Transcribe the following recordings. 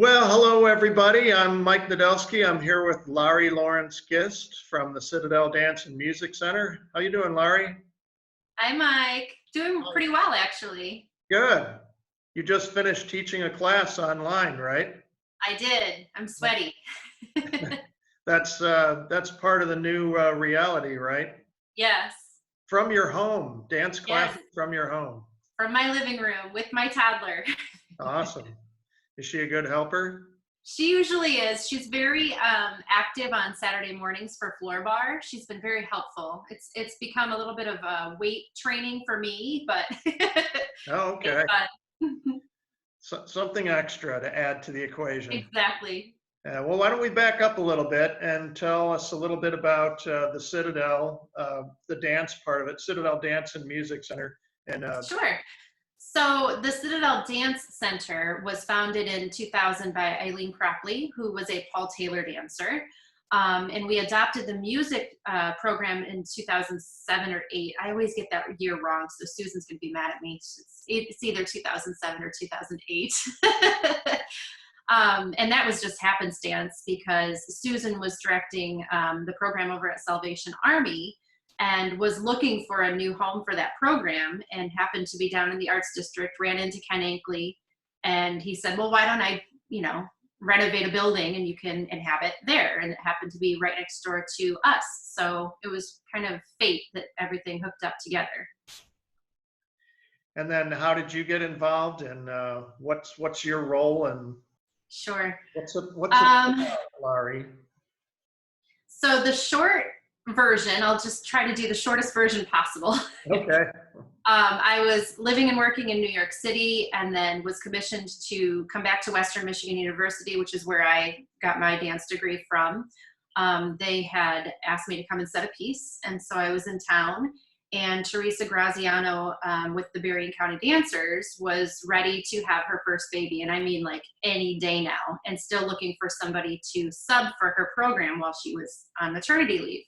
Well, hello everybody. I'm Mike Nadolski. I'm here with Lari Lawrence-Gist from the Citadel Dance and Music Center. How you doing, Lari? Hi, Mike. Doing Oh, pretty well, actually. good. You just finished teaching a class online, right? I did. I'm sweaty. That's part of the new reality, right? Yes. From your home, dance Yes. classes from your home. From my living room with my toddler. Awesome. Is she a good helper? She usually is. She's very active on Saturday mornings for floor bar. She's been very helpful. It's become a little bit of a weight training for me, but Oh, okay. it's fun. Something extra to add to the equation. Exactly. Well, why don't we back up a little bit and tell us a little bit about the Citadel, the dance part of it, Citadel Dance and Music Center. And Sure. So the Citadel Dance Center was founded in 2000 by Eileen Cropley, who was a Paul Taylor dancer. And we adopted the music program in 2007 or 8. I always get that year wrong, so Susan's gonna be mad at me. It's either 2007 or 2008. And that was just happenstance because Susan was directing the program over at Salvation Army and was looking for a new home for that program and happened to be down in the Arts District, ran into Ken Ankley, and he said, well, why don't I, renovate a building and you can inhabit there? And it happened to be right next door to us. So it was kind of fate that everything hooked up together. and then how did you get involved and what's your role and Sure. what's it Lari? So the short version, I'll just try to do the shortest version possible. Okay. I was living and working in New York City and then was commissioned to come back to Western Michigan University, which is where I got my dance degree from. They had asked me to come and set a piece, and so I was in town, and Teresa Graziano with the Berrien County Dancers was ready to have her first baby, and I mean like any day now, and still looking for somebody to sub for her program while she was on maternity leave.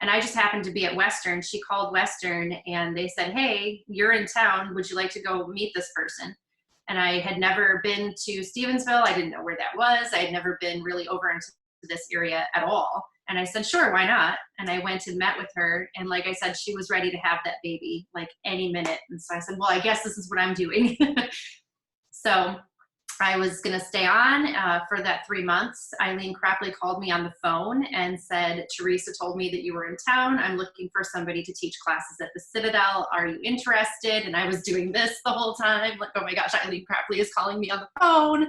And I just happened to be at Western. She called Western and they said, hey, you're in town. Would you like to go meet this person? And I had never been to Stevensville. I didn't know where that was. I had never been really over into this area at all. And I said, sure, why not? And I went and met with her. And like I said, she was ready to have that baby like any minute. And so I said, well, I guess this is what I'm doing. So I was going to stay on for that 3 months. Eileen Cropley called me on the phone and said, Teresa told me that you were in town. I'm looking for somebody to teach classes at the Citadel. Are you interested? And I was doing this the whole time. Like, oh my gosh, Eileen Cropley is calling me on the phone.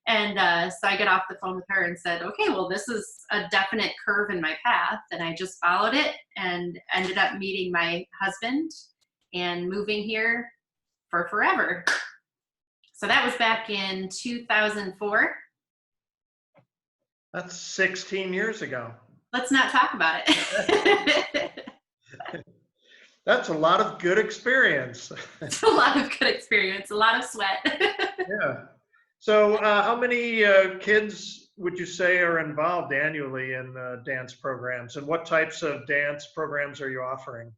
And so I get off the phone with her and said, okay, well, this is a definite curve in my path. And I just followed it and ended up meeting my husband and moving here for forever. So that was back in 2004. That's 16 years ago. Let's not talk about it. That's a lot of good experience. It's a lot of good experience, a lot of sweat. Yeah. So how many kids would you say are involved annually in dance programs, and what types of dance programs are you offering?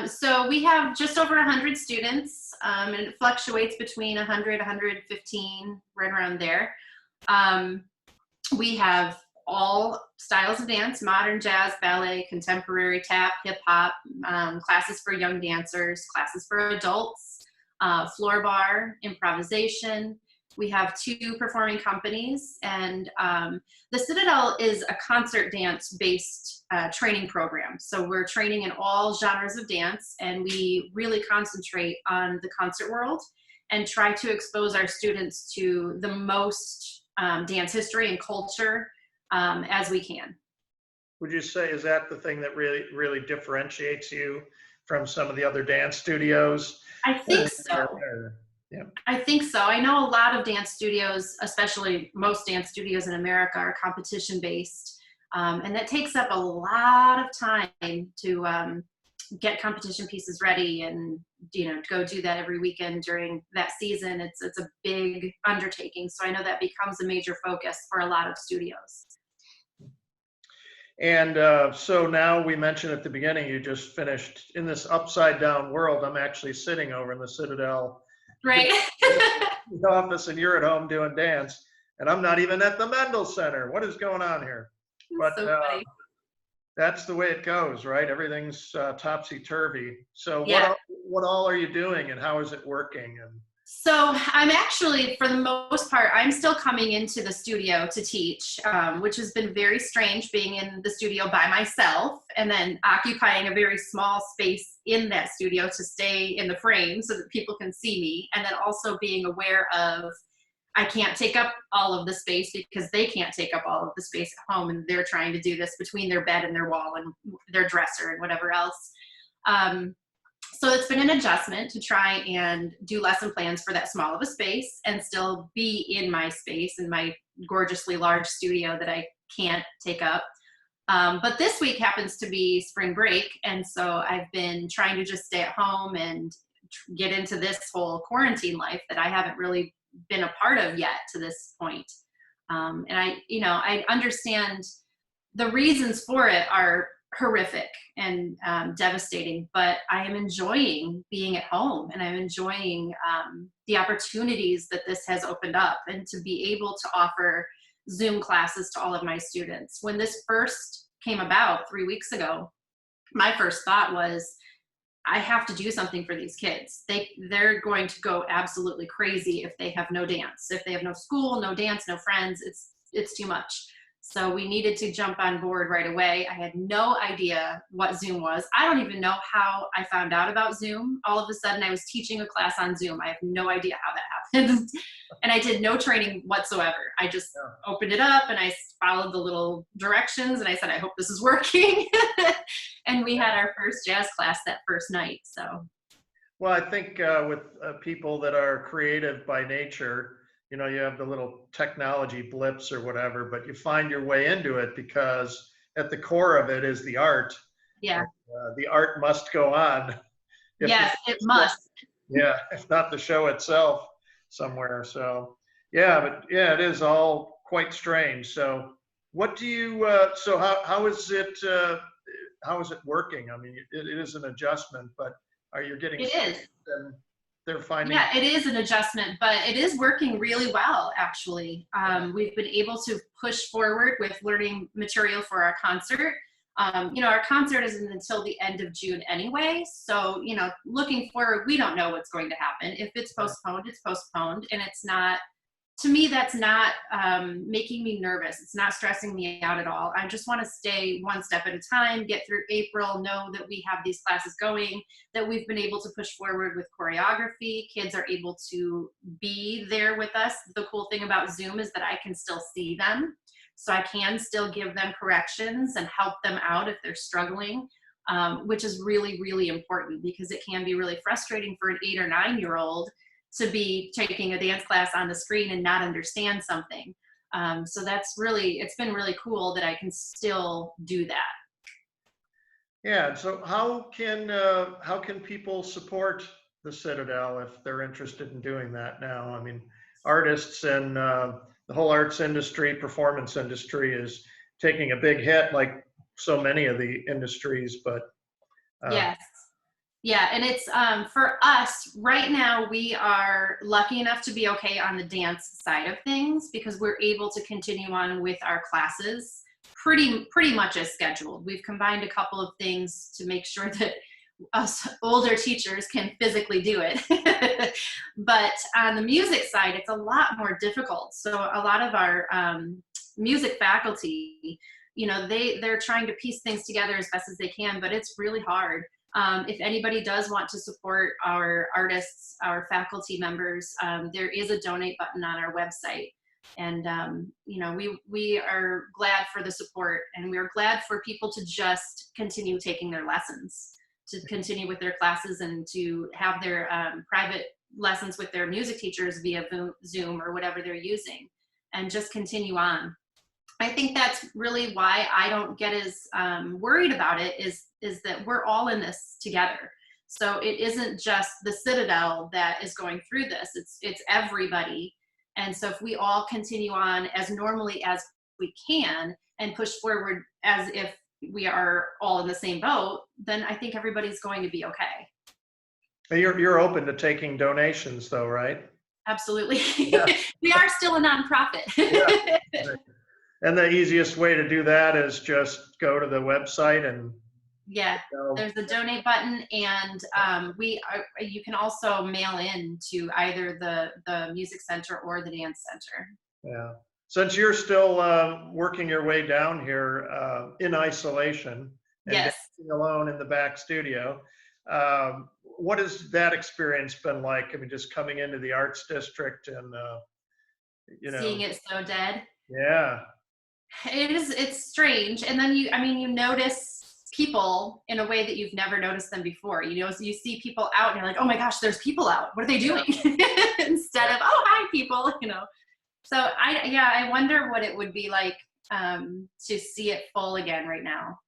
So we have just over 100 students, and it fluctuates between 100, 115, right around there. We have all styles of dance: modern, jazz, ballet, contemporary, tap, hip hop, classes for young dancers, classes for adults, floor bar, improvisation. We have 2 performing companies, and the Citadel is a concert dance based training program. So we're training in all genres of dance, and we really concentrate on the concert world and try to expose our students to the most dance history and culture as we can. Would you say, is that the thing that really differentiates you from some of the other dance studios? I think so. Yeah. I think so. I know a lot of dance studios, especially most dance studios in America, are competition based. And that takes up a lot of time to get competition pieces ready and, go do that every weekend during that season. It's a big undertaking. So I know that becomes a major focus for a lot of studios. And so now we mentioned at the beginning, you just finished in this upside down world. I'm actually sitting over in the Citadel Right. office, and you're at home doing dance. and I'm not even at the Mendel Center. What is going on here? But So funny. that's the way it goes, right? Everything's topsy-turvy. So Yeah. what all are you doing, and how is it working? And So I'm actually, for the most part, I'm still coming into the studio to teach, which has been very strange, being in the studio by myself and then occupying a very small space in that studio to stay in the frame so that people can see me. And then also being aware of, I can't take up all of the space because they can't take up all of the space at home, and they're trying to do this between their bed and their wall and their dresser and whatever else. So it's been an adjustment to try and do lesson plans for that small of a space and still be in my space, in my gorgeously large studio that I can't take up. But this week happens to be spring break, and so I've been trying to just stay at home and get into this whole quarantine life that I haven't really been a part of yet to this point. And I understand the reasons for it are horrific and devastating, but I am enjoying being at home, and I'm enjoying the opportunities that this has opened up, and to be able to offer Zoom classes to all of my students. When this first came about 3 weeks ago, my first thought was, I have to do something for these kids. They're going to go absolutely crazy if they have no dance, if they have no school, no dance, no friends. It's too much. So we needed to jump on board right away. I had no idea what Zoom was. I don't even know how I found out about Zoom. All of a sudden I was teaching a class on Zoom. I have no idea how that happened. And I did no training whatsoever. I just opened it up and I followed the little directions and I said, I hope this is working. And we had our first jazz class that first night. So, well, I think with people that are creative by nature, you know, you have the little technology blips or whatever, but you find your way into it because at the core of it is the art. yeah. The art must go on. Yes, it must. Yeah, if not the show itself somewhere. So, yeah, but yeah, it is all quite strange. So, what do you? So, how is it? How is it working? I mean, it is an adjustment, but are you getting? It is. And they're finding. Yeah, it is an adjustment, but it is working really well, actually. We've been able to push forward with learning material for our concert. Our concert isn't until the end of June anyway. So, looking forward, we don't know what's going to happen. If it's postponed, it's postponed. And it's not, to me, that's not making me nervous. It's not stressing me out at all. I just want to stay one step at a time, get through April, know that we have these classes going, that we've been able to push forward with choreography. Kids are able to be there with us. The cool thing about Zoom is that I can still see them. So I can still give them corrections and help them out if they're struggling, which is really, really important, because it can be really frustrating for an 8 or 9-year-old to be taking a dance class on the screen and not understand something. So it's been really cool that I can still do that. Yeah. So how can people support the Citadel if they're interested in doing that now? I mean, artists and the whole arts industry, performance industry is taking a big hit, like so many of the industries. But yes. Yeah, and it's for us right now, we are lucky enough to be okay on the dance side of things, because we're able to continue on with our classes pretty much as scheduled. We've combined a couple of things to make sure that us older teachers can physically do it. But on the music side, it's a lot more difficult. So a lot of our music faculty, they're trying to piece things together as best as they can, but it's really hard. If anybody does want to support our artists, our faculty members, there is a donate button on our website. And, we are glad for the support, and we're glad for people to just continue taking their lessons, to continue with their classes, and to have their private lessons with their music teachers via Zoom or whatever they're using, and just continue on. I think that's really why I don't get as worried about it, is that we're all in this together. So it isn't just the Citadel that is going through this, it's everybody. And so if we all continue on as normally as we can and push forward as if we are all in the same boat, then I think everybody's going to be okay. you're open to taking donations, though, right? Absolutely. Yeah, We are still a nonprofit. yeah. Right. And the easiest way to do that is just go to the website and, Yeah, you know, there's a donate button, and you can also mail in to either the music center or the dance center. yeah. Since you're still working your way down here in isolation and Yes. dancing alone in the back studio, what has that experience been like? I mean, just coming into the arts district and, you Seeing know, it so dead. yeah, It's strange. And then you notice people in a way that you've never noticed them before. So you see people out and you're like, oh my gosh, there's people out. What are they doing? Instead of, oh, hi, people. So I wonder what it would be like to see it full again right now.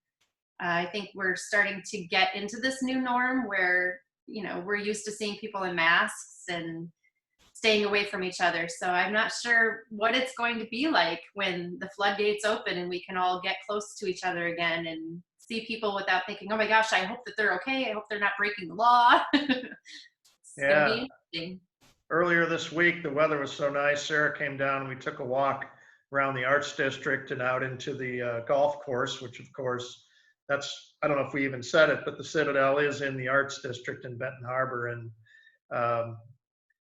I think we're starting to get into this new norm where, we're used to seeing people in masks and staying away from each other. So I'm not sure what it's going to be like when the floodgates open and we can all get close to each other again and see people without thinking, oh my gosh, I hope that they're okay. I hope they're not breaking the law. It's going to yeah. be interesting. Earlier this week, the weather was so nice. Sarah came down and we took a walk around the arts district and out into the golf course, which of course, I don't know if we even said it, but the Citadel is in the arts district in Benton Harbor. And um,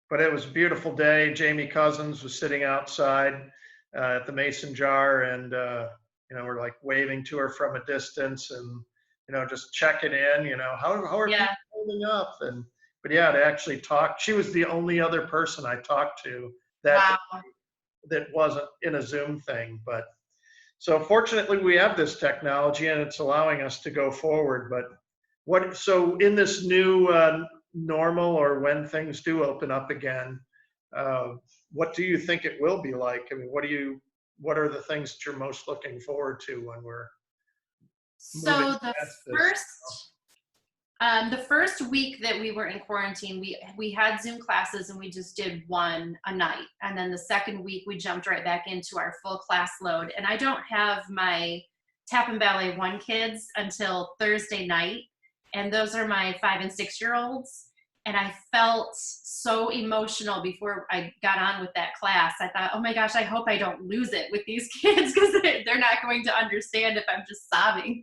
but it was a beautiful day. Jamie Cousins was sitting outside at the Mason Jar, and we're like waving to her from a distance, and just checking in. How are people Yeah. holding up? And but yeah, to actually talk. She was the only other person I talked to that Wow. that wasn't in a Zoom thing. But so fortunately, we have this technology, and it's allowing us to go forward. But so in this new normal, or when things do open up again, uh, what do you think it will be like? I mean, what are the things that you're most looking forward to when we're moving So past this? the first week that we were in quarantine, we had Zoom classes and we just did one a night. And then the second week we jumped right back into our full class load. And I don't have my tap and ballet 1 kids until Thursday night. And those are my 5 and 6 year olds. And I felt so emotional before I got on with that class. I thought, oh my gosh, I hope I don't lose it with these kids, because they're not going to understand if I'm just sobbing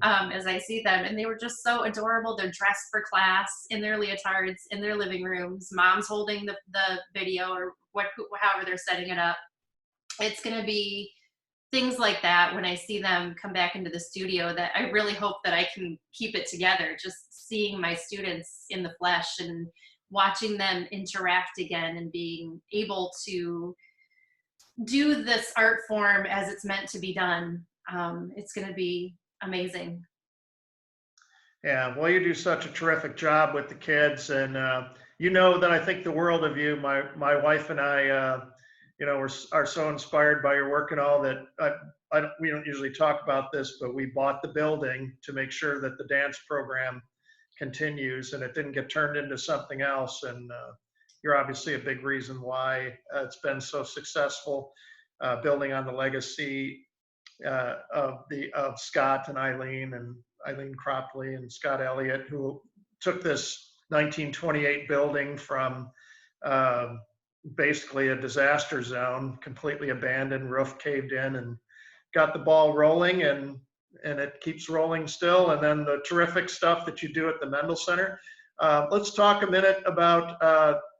as I see them. And they were just so adorable. They're dressed for class in their leotards, in their living rooms. Mom's holding the video, or however they're setting it up. It's going to be things like that when I see them come back into the studio, that I really hope that I can keep it together. Just seeing my students in the flesh and watching them interact again and being able to do this art form as it's meant to be done. It's going to be amazing. Yeah, well, you do such a terrific job with the kids, and you know that I think the world of you. My wife and I, are so inspired by your work and all that. We don't usually talk about this, but we bought the building to make sure that the dance program continues and it didn't get turned into something else. And you're obviously a big reason why it's been so successful, building on the legacy of Scott and Eileen Cropley and Scott Elliott, who took this 1928 building from basically a disaster zone, completely abandoned, roof caved in, and got the ball rolling, and it keeps rolling still. And then the terrific stuff that you do at the Mendel Center. Let's talk a minute about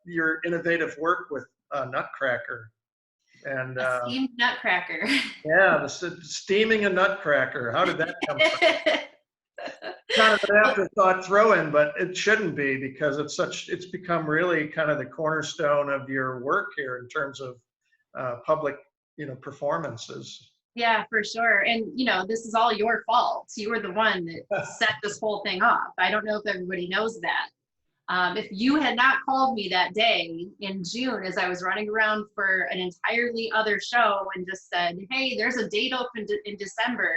your innovative work with Nutcracker. And A steamed nutcracker. yeah, steaming a nutcracker. How did that come from? Kind of an afterthought throw-in, but it shouldn't be, because it's become really kind of the cornerstone of your work here in terms of public, performances. Yeah, for sure. And, this is all your fault. You were the one that set this whole thing off. I don't know if everybody knows that. If you had not called me that day in June as I was running around for an entirely other show and just said, hey, there's a date open in December.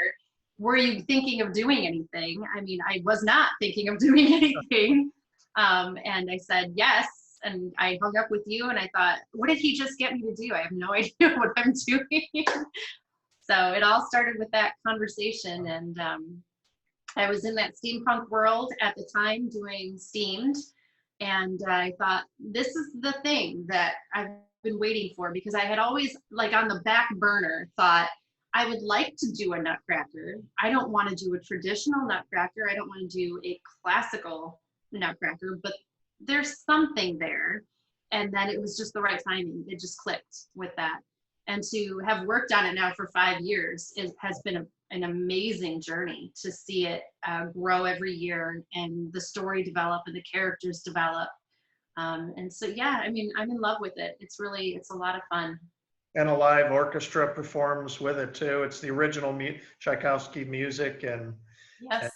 Were you thinking of doing anything? I mean, I was not thinking of doing anything. And I said yes. And I hung up with you and I thought, what did he just get me to do? I have no idea what I'm doing. So it all started with that conversation. And I was in that steampunk world at the time doing Steamed. And I thought, this is the thing that I've been waiting for, because I had always, like, on the back burner, thought I would like to do a nutcracker. I don't want to do a traditional nutcracker. I don't want to do a classical nutcracker, but there's something there. And then it was just the right timing. It just clicked with that. And to have worked on it now for 5 years, it has been an amazing journey to see it grow every year, and the story develop and the characters develop. And so, yeah, I mean, I'm in love with it. It's a lot of fun. And a live orchestra performs with it too. It's the original Tchaikovsky music, and Yes.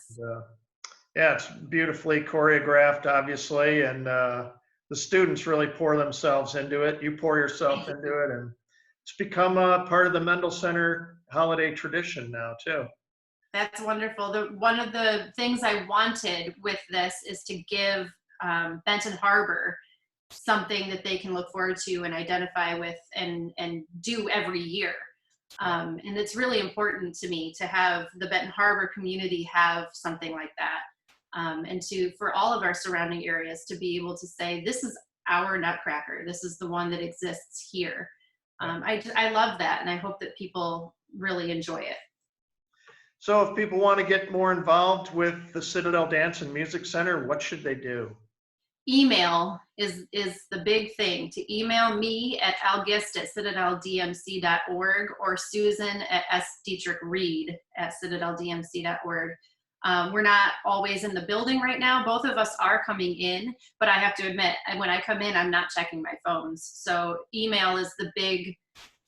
yeah, it's beautifully choreographed, obviously, and the students really pour themselves into it. You pour yourself into it, and it's become a part of the Mendel Center holiday tradition now too. That's wonderful. One of the things I wanted with this is to give Benton Harbor something that they can look forward to and identify with, and do every year. And it's really important to me to have the Benton Harbor community have something like that. And for all of our surrounding areas to be able to say, this is our nutcracker. This is the one that exists here. I love that, and I hope that people really enjoy it. So if people want to get more involved with the Citadel Dance and Music Center, what should they do? Email is the big thing. To email me at algist@citadeldmc.org, or Susan at sdietrichreed@citadeldmc.org. We're not always in the building right now. Both of us are coming in, but I have to admit, when I come in, I'm not checking my phones. So email is the big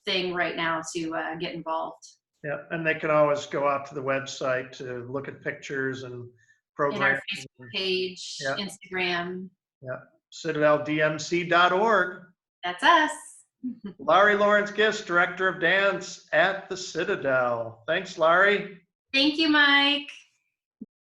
thing right now to get involved. Yeah, and they can always go out to the website to look at pictures and In programs. our Facebook page, Yeah. Instagram. Yeah, citadeldmc.org. That's us. Lari Lawrence-Gist, Director of Dance at the Citadel. Thanks, Lari. Thank you, Mike.